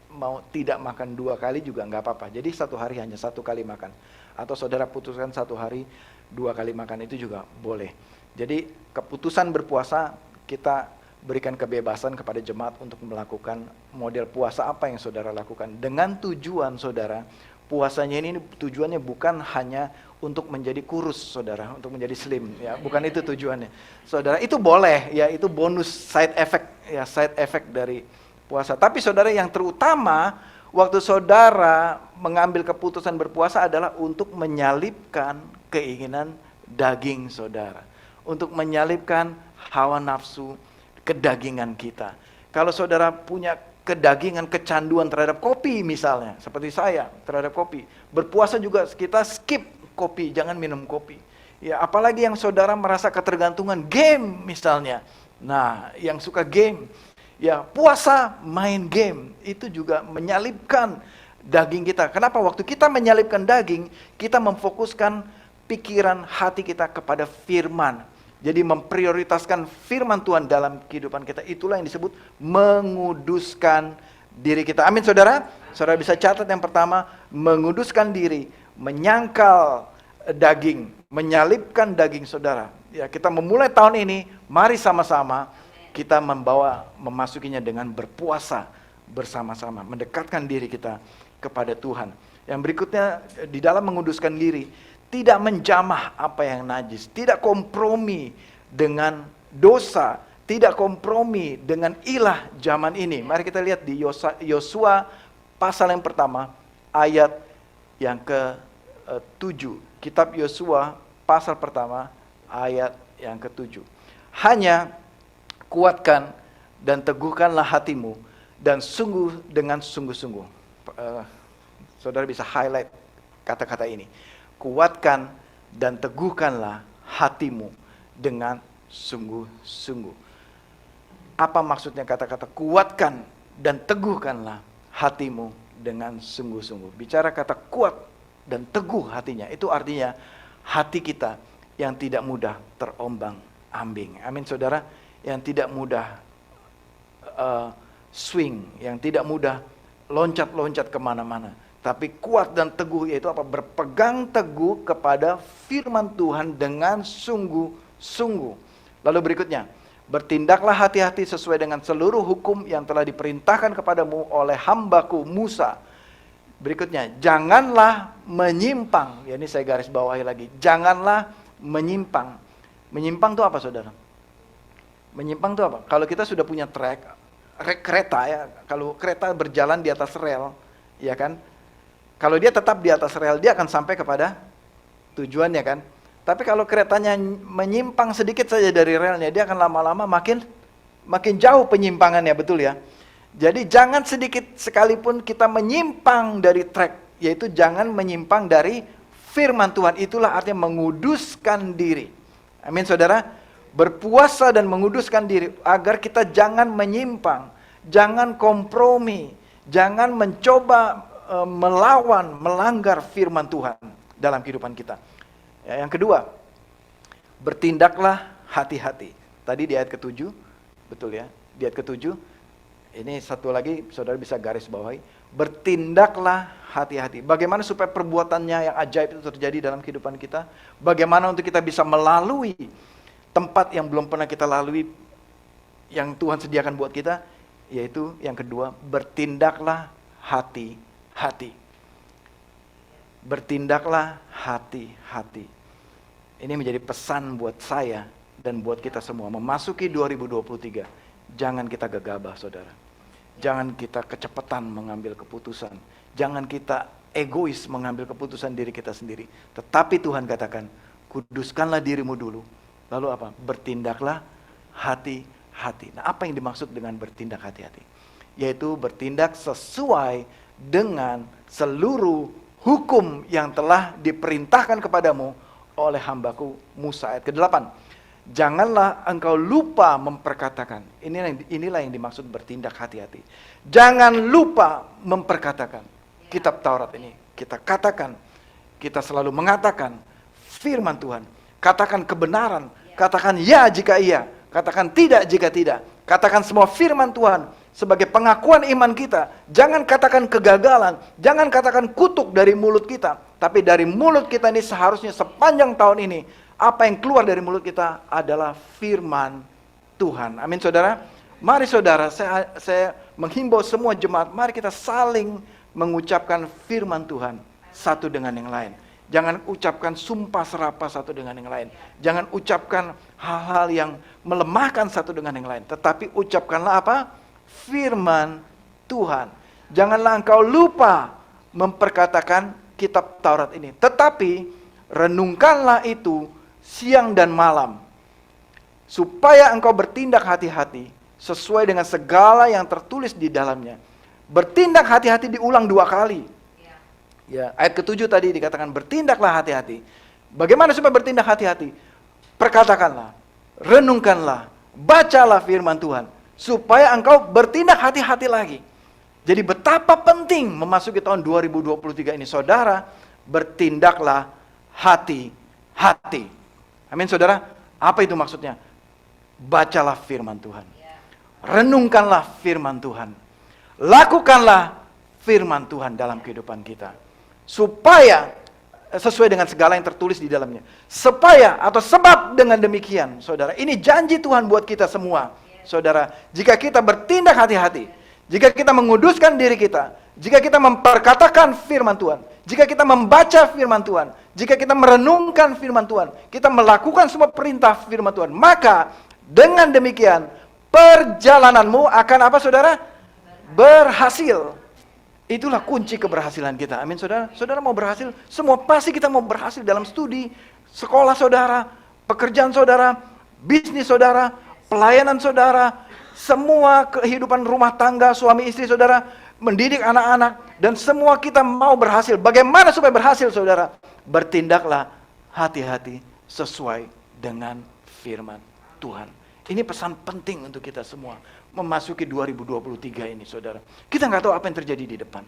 mau tidak makan 2 kali juga nggak apa-apa. Jadi satu hari hanya 1 kali makan. Atau saudara putuskan satu hari 2 kali makan, itu juga boleh. Jadi keputusan berpuasa kita berikan kebebasan kepada jemaat untuk melakukan model puasa apa yang saudara lakukan. Dengan tujuan saudara, puasanya ini tujuannya bukan hanya untuk menjadi kurus saudara, untuk menjadi slim ya, bukan itu tujuannya. Saudara, itu boleh ya, itu bonus side effect dari puasa. Tapi saudara, yang terutama waktu saudara mengambil keputusan berpuasa adalah untuk menyalipkan keinginan daging saudara. Untuk menyalipkan hawa nafsu kedagingan kita. Kalau saudara punya kedagingan, kecanduan terhadap kopi misalnya, seperti saya terhadap kopi. Berpuasa juga kita skip kopi, jangan minum kopi. Ya, apalagi yang saudara merasa ketergantungan game misalnya. Nah, yang suka game, ya puasa main game itu juga menyalibkan daging kita. Kenapa? Waktu kita menyalibkan daging, kita memfokuskan pikiran hati kita kepada firman. Jadi memprioritaskan firman Tuhan dalam kehidupan kita. Itulah yang disebut menguduskan diri kita. Amin saudara? Saudara bisa catat yang pertama, menguduskan diri, menyangkal daging, menyalibkan daging saudara. Ya, kita memulai tahun ini, mari sama-sama kita memasukinya dengan berpuasa bersama-sama, mendekatkan diri kita kepada Tuhan. Yang berikutnya, di dalam menguduskan diri, tidak menjamah apa yang najis, tidak kompromi dengan dosa, tidak kompromi dengan ilah zaman ini. Mari kita lihat di Yosua pasal yang pertama, ayat yang ke-7. Kitab Yosua pasal pertama, ayat yang ke-7. Hanya kuatkan dan teguhkanlah hatimu, dan sungguh dengan sungguh-sungguh. Saudara bisa highlight kata-kata ini. Kuatkan dan teguhkanlah hatimu dengan sungguh-sungguh. Apa maksudnya kata-kata kuatkan dan teguhkanlah hatimu dengan sungguh-sungguh? Bicara kata kuat dan teguh hatinya, itu artinya hati kita yang tidak mudah terombang-ambing. Amin saudara, yang tidak mudah swing, yang tidak mudah loncat-loncat kemana-mana. Tapi kuat dan teguh yaitu apa? Berpegang teguh kepada firman Tuhan dengan sungguh-sungguh. Lalu berikutnya, bertindaklah hati-hati sesuai dengan seluruh hukum yang telah diperintahkan kepadamu oleh hambaku Musa. Berikutnya, janganlah menyimpang. Ya, ini saya garis bawahi lagi. Janganlah menyimpang. Menyimpang itu apa saudara? Menyimpang itu apa? Kalau kita sudah punya kereta ya, kalau kereta berjalan di atas rel, ya kan? Kalau dia tetap di atas rel, dia akan sampai kepada tujuannya kan. Tapi kalau keretanya menyimpang sedikit saja dari relnya, dia akan lama-lama makin jauh penyimpangannya, betul ya. Jadi jangan sedikit sekalipun kita menyimpang dari track, yaitu jangan menyimpang dari firman Tuhan. Itulah artinya menguduskan diri. Amin saudara. Berpuasa dan menguduskan diri agar kita jangan menyimpang, jangan kompromi, jangan mencoba melawan, melanggar firman Tuhan dalam kehidupan kita. Ya, yang kedua, bertindaklah hati-hati. Tadi di ayat ke-7, betul ya, di ayat ke-7, ini satu lagi saudara bisa garis bawahi, bertindaklah hati-hati. Bagaimana supaya perbuatannya yang ajaib itu terjadi dalam kehidupan kita? Bagaimana untuk kita bisa melalui tempat yang belum pernah kita lalui, yang Tuhan sediakan buat kita? Yaitu yang kedua, bertindaklah hati-hati. Bertindaklah hati-hati. Ini menjadi pesan buat saya dan buat kita semua. Memasuki 2023, jangan kita gegabah saudara. Jangan kita kecepatan mengambil keputusan. Jangan kita egois mengambil keputusan diri kita sendiri. Tetapi Tuhan katakan, kuduskanlah dirimu dulu. Lalu apa? Bertindaklah hati-hati. Nah, apa yang dimaksud dengan bertindak hati-hati? Yaitu bertindak sesuai dengan seluruh hukum yang telah diperintahkan kepadamu oleh hambaku Musa. Ayat ke-8. Janganlah engkau lupa memperkatakan. Inilah yang dimaksud bertindak hati-hati. Jangan lupa memperkatakan. Kitab Taurat ini kita katakan, kita selalu mengatakan firman Tuhan. Katakan kebenaran, katakan ya jika iya, katakan tidak jika tidak. Katakan semua firman Tuhan sebagai pengakuan iman kita. Jangan katakan kegagalan, jangan katakan kutuk dari mulut kita. Tapi dari mulut kita ini seharusnya sepanjang tahun ini, apa yang keluar dari mulut kita adalah firman Tuhan. Amin saudara. Mari saudara, saya menghimbau semua jemaat, mari kita saling mengucapkan firman Tuhan satu dengan yang lain. Jangan ucapkan sumpah serapah satu dengan yang lain. Jangan ucapkan hal-hal yang melemahkan satu dengan yang lain. Tetapi ucapkanlah apa? Firman Tuhan. Janganlah engkau lupa memperkatakan kitab Taurat ini. Tetapi renungkanlah itu siang dan malam. Supaya engkau bertindak hati-hati sesuai dengan segala yang tertulis di dalamnya. Bertindak hati-hati diulang 2 kali. Ya, ayat ke-7 tadi dikatakan bertindaklah hati-hati. Bagaimana supaya bertindak hati-hati? Perkatakanlah, renungkanlah, bacalah firman Tuhan, supaya engkau bertindak hati-hati lagi. Jadi betapa penting memasuki tahun 2023 ini, saudara, bertindaklah hati-hati. Amin, saudara. Apa itu maksudnya? Bacalah firman Tuhan. Renungkanlah firman Tuhan. Lakukanlah firman Tuhan dalam kehidupan kita. Supaya sesuai dengan segala yang tertulis di dalamnya. Supaya atau sebab dengan demikian, saudara, ini janji Tuhan buat kita semua. Saudara, jika kita bertindak hati-hati, jika kita menguduskan diri kita, jika kita memperkatakan firman Tuhan, jika kita membaca firman Tuhan, jika kita merenungkan firman Tuhan, kita melakukan semua perintah firman Tuhan, maka dengan demikian perjalananmu akan apa, saudara? Berhasil. Itulah kunci keberhasilan kita. Amin, saudara. Saudara mau berhasil? Semua pasti kita mau berhasil dalam studi, sekolah saudara, pekerjaan saudara, bisnis saudara, pelayanan saudara, semua kehidupan rumah tangga, suami istri saudara, mendidik anak-anak, dan semua kita mau berhasil. Bagaimana supaya berhasil, saudara? Bertindaklah hati-hati sesuai dengan firman Tuhan. Ini pesan penting untuk kita semua memasuki 2023 ini, saudara. Kita nggak tahu apa yang terjadi di depan.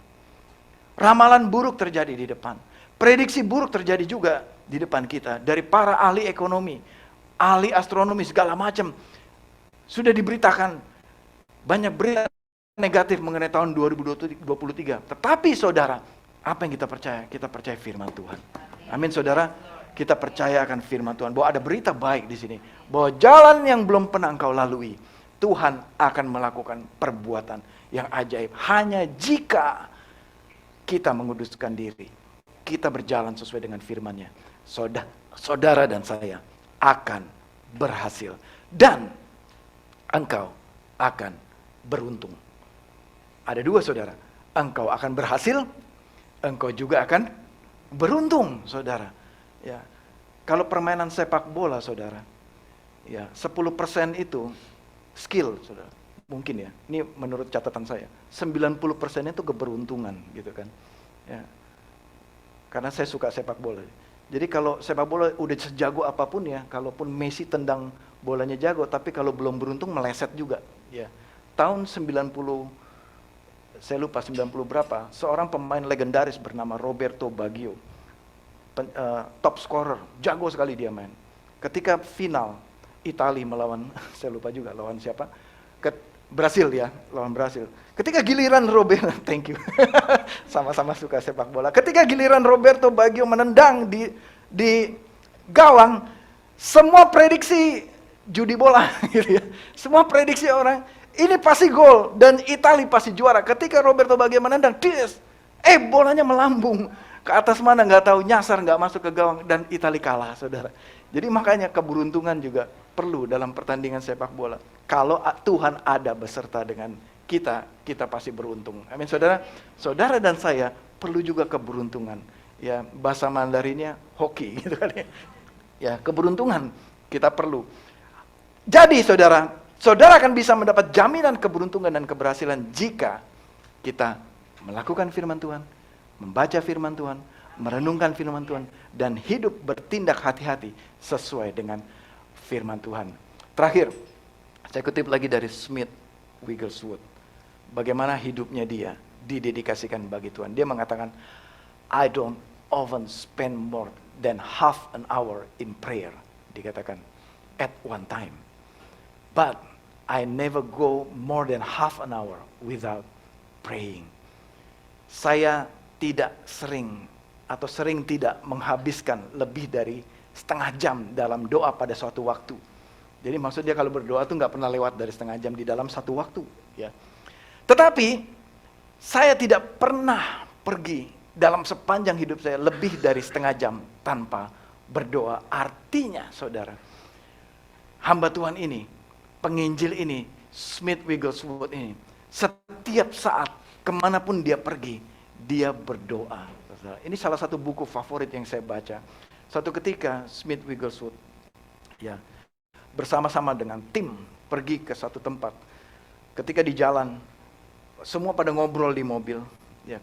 Ramalan buruk terjadi di depan. Prediksi buruk terjadi juga di depan kita. Dari para ahli ekonomi, ahli astronomi, segala macam. Sudah diberitakan banyak berita negatif mengenai tahun 2023. Tetapi saudara, apa yang kita percaya? Kita percaya firman Tuhan. Amin, saudara. Kita percaya akan firman Tuhan. Bahwa ada berita baik di sini. Bahwa jalan yang belum pernah engkau lalui, Tuhan akan melakukan perbuatan yang ajaib. Hanya jika kita menguduskan diri, kita berjalan sesuai dengan firman-Nya, saudara dan saya akan berhasil. Dan engkau akan beruntung. Ada dua, saudara. Engkau akan berhasil, engkau juga akan beruntung, saudara. Ya, kalau permainan sepak bola, saudara, ya 10% itu skill, saudara. Mungkin ya, ini menurut catatan saya, 90% itu keberuntungan, gitu kan. Ya. Karena saya suka sepak bola. Jadi kalau sepak bola udah sejago apapun ya, kalaupun Messi tendang bolanya jago, tapi kalau belum beruntung meleset juga. Ya. Tahun 90, saya lupa 90 berapa, seorang pemain legendaris bernama Roberto Baggio, top scorer, jago sekali dia main. Ketika final Italia melawan, saya lupa juga lawan siapa, Brasil ya, lawan Brasil. Ketika giliran Roberto, thank you, sama-sama suka sepak bola. Ketika giliran Roberto Baggio menendang di gawang, semua prediksi judi bola, gitu ya. Semua prediksi orang, ini pasti gol dan Italia pasti juara. Ketika Roberto Baggio menendang, bolanya melambung ke atas mana nggak tahu, nyasar nggak masuk ke gawang dan Italia kalah, saudara. Jadi makanya keberuntungan juga perlu dalam pertandingan sepak bola. Kalau Tuhan ada beserta dengan kita, kita pasti beruntung. Amin, saudara. Saudara dan saya perlu juga keberuntungan. Ya, bahasa Mandarinnya hoki, gitu kan ya. Ya, keberuntungan kita perlu. Jadi saudara, saudara akan bisa mendapat jaminan keberuntungan dan keberhasilan jika kita melakukan firman Tuhan, membaca firman Tuhan, merenungkan firman Tuhan, dan hidup bertindak hati-hati sesuai dengan firman Tuhan. Terakhir, saya kutip lagi dari Smith Wigglesworth. Bagaimana hidupnya dia didedikasikan bagi Tuhan. Dia mengatakan, I don't often spend more than half an hour in prayer. Dikatakan, at one time. But I never go more than half an hour without praying. Saya tidak sering atau sering tidak menghabiskan lebih dari setengah jam dalam doa pada suatu waktu. Jadi maksudnya kalau berdoa tuh nggak pernah lewat dari setengah jam di dalam satu waktu. Ya. Tetapi saya tidak pernah pergi dalam sepanjang hidup saya lebih dari setengah jam tanpa berdoa. Artinya saudara, hamba Tuhan ini, penginjil ini, Smith Wigglesworth ini, setiap saat kemanapun dia pergi, dia berdoa. Ini salah satu buku favorit yang saya baca. Suatu ketika Smith Wigglesworth ya bersama-sama dengan tim pergi ke satu tempat. Ketika di jalan, semua pada ngobrol di mobil. Ya,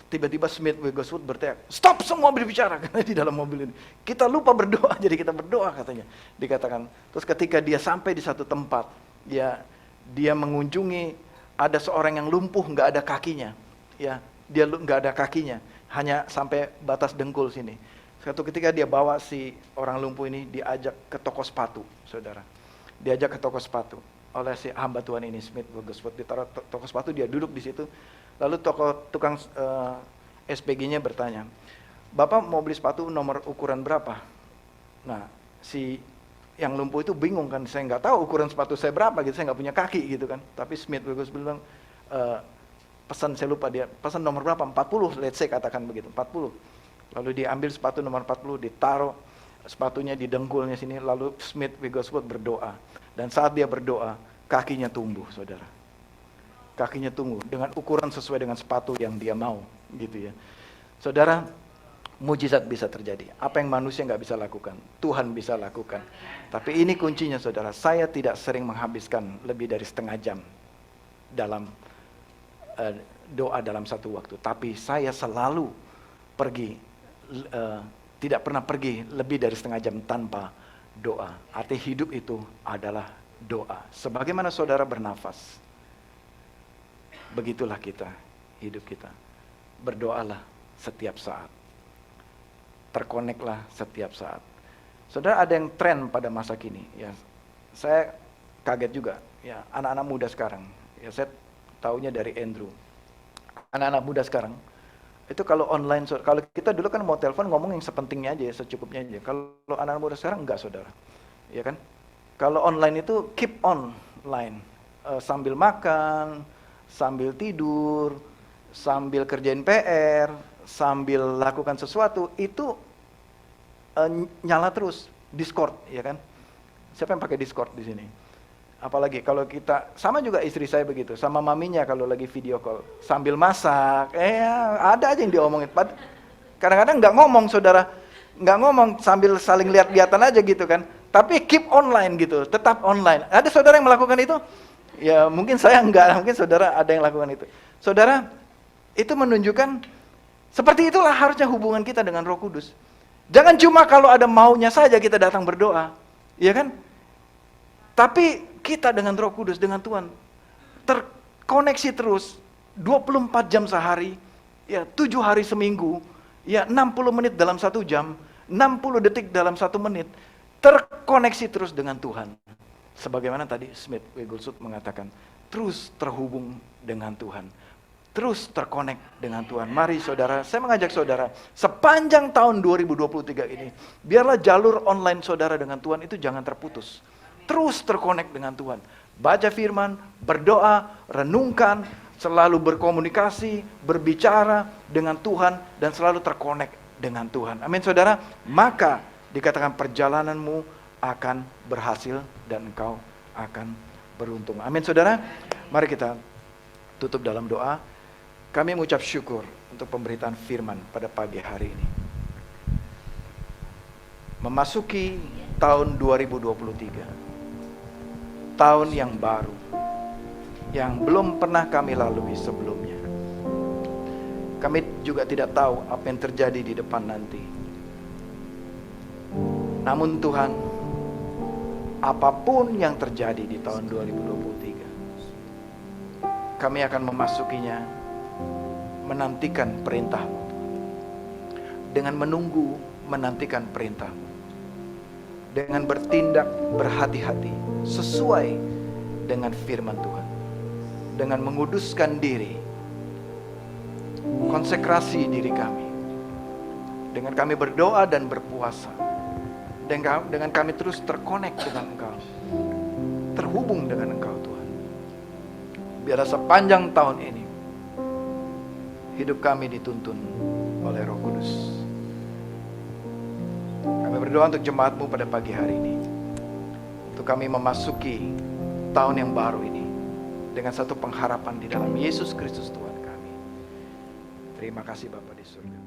tiba-tiba Smith Wigglesworth berteriak, "Stop semua berbicara!" Karena di dalam mobil ini. Kita lupa berdoa, jadi kita berdoa katanya. Dikatakan. Terus ketika dia sampai di satu tempat, ya dia mengunjungi ada seorang yang lumpuh, nggak ada kakinya. Ya, dia nggak ada kakinya, hanya sampai batas dengkul sini. Suatu ketika dia bawa si orang lumpuh ini, diajak ke toko sepatu, saudara. Diajak ke toko sepatu oleh si hamba Tuhan ini, Smith Wigglesworth. Ditaruh toko sepatu, dia duduk di situ. Lalu tukang SPG-nya bertanya, "Bapak mau beli sepatu nomor ukuran berapa?" Nah, si yang lumpuh itu bingung kan, saya nggak tahu ukuran sepatu saya berapa gitu, saya nggak punya kaki gitu kan. Tapi Smith Wigglesworth bilang, pesan, saya lupa dia, pesan nomor berapa? 40, let's say katakan begitu, 40. Lalu dia ambil sepatu nomor 40, ditaruh sepatunya di dengkulnya sini, lalu Smith Wigglesworth berdoa. Dan saat dia berdoa, kakinya tumbuh, saudara. Kakinya tumbuh dengan ukuran sesuai dengan sepatu yang dia mau, gitu ya. Saudara, mujizat bisa terjadi. Apa yang manusia nggak bisa lakukan, Tuhan bisa lakukan. Tapi ini kuncinya, saudara. Saya tidak sering menghabiskan lebih dari setengah jam dalam doa dalam satu waktu. Tapi saya selalu pergi, tidak pernah pergi lebih dari setengah jam tanpa doa. Arti hidup itu adalah doa. Sebagaimana saudara bernafas, begitulah kita, hidup kita. Berdoalah setiap saat. Terkoneklah setiap saat. Saudara, ada yang tren pada masa kini. Ya, saya kaget juga. Ya, anak-anak muda sekarang. Ya, saya taunya dari Andrew. Anak-anak muda sekarang itu kalau online, kalau kita dulu kan mau telepon ngomong yang sepentingnya aja, secukupnya aja. Kalau anak-anak muda sekarang enggak, saudara. Ya kan? Kalau online itu keep online. Sambil makan, sambil tidur, sambil kerjain PR, sambil lakukan sesuatu, itu nyala terus Discord, ya kan? Siapa yang pakai Discord di sini? Apalagi kalau kita, sama juga istri saya begitu, sama maminya kalau lagi video call, sambil masak, ada aja yang diomongin. Kadang-kadang nggak ngomong, saudara, nggak ngomong, sambil saling lihat-lihatan aja gitu kan. Tapi keep online gitu, tetap online. Ada saudara yang melakukan itu? Ya mungkin saya enggak, mungkin saudara ada yang lakukan itu. Saudara, itu menunjukkan seperti itulah harusnya hubungan kita dengan Roh Kudus. Jangan cuma kalau ada maunya saja kita datang berdoa, ya kan? Tapi kita dengan Roh Kudus, dengan Tuhan, terkoneksi terus, 24 jam sehari, ya 7 hari seminggu, ya 60 menit dalam 1 jam, 60 detik dalam 1 menit, terkoneksi terus dengan Tuhan. Sebagaimana tadi Smith Wigglesworth mengatakan, terus terhubung dengan Tuhan. Terus terkonek dengan Tuhan. Mari saudara, saya mengajak saudara, sepanjang tahun 2023 ini, biarlah jalur online saudara dengan Tuhan itu jangan terputus. Terus terkonek dengan Tuhan. Baca firman, berdoa, renungkan, selalu berkomunikasi, berbicara dengan Tuhan, dan selalu terkonek dengan Tuhan. Amin saudara. Maka dikatakan perjalananmu akan berhasil dan engkau akan beruntung. Amin saudara. Mari kita tutup dalam doa. Kami mengucap syukur untuk pemberitaan firman pada pagi hari ini. Memasuki tahun 2023. Tahun yang baru. Yang belum pernah kami lalui sebelumnya. Kami juga tidak tahu apa yang terjadi di depan nanti. Namun Tuhan, apapun yang terjadi di tahun 2023, kami akan memasukinya menantikan perintah-Mu, dengan menunggu menantikan perintah-Mu, dengan bertindak berhati-hati sesuai dengan firman Tuhan, dengan menguduskan diri, konsekrasi diri kami, dengan kami berdoa dan berpuasa, dengan kami terus terkonek dengan Engkau, terhubung dengan Engkau Tuhan. Biarlah sepanjang tahun ini hidup kami dituntun oleh Roh Kudus. Kami berdoa untuk jemaat-Mu pada pagi hari ini, untuk kami memasuki tahun yang baru ini dengan satu pengharapan di dalam Yesus Kristus Tuhan kami. Terima kasih Bapa di surga.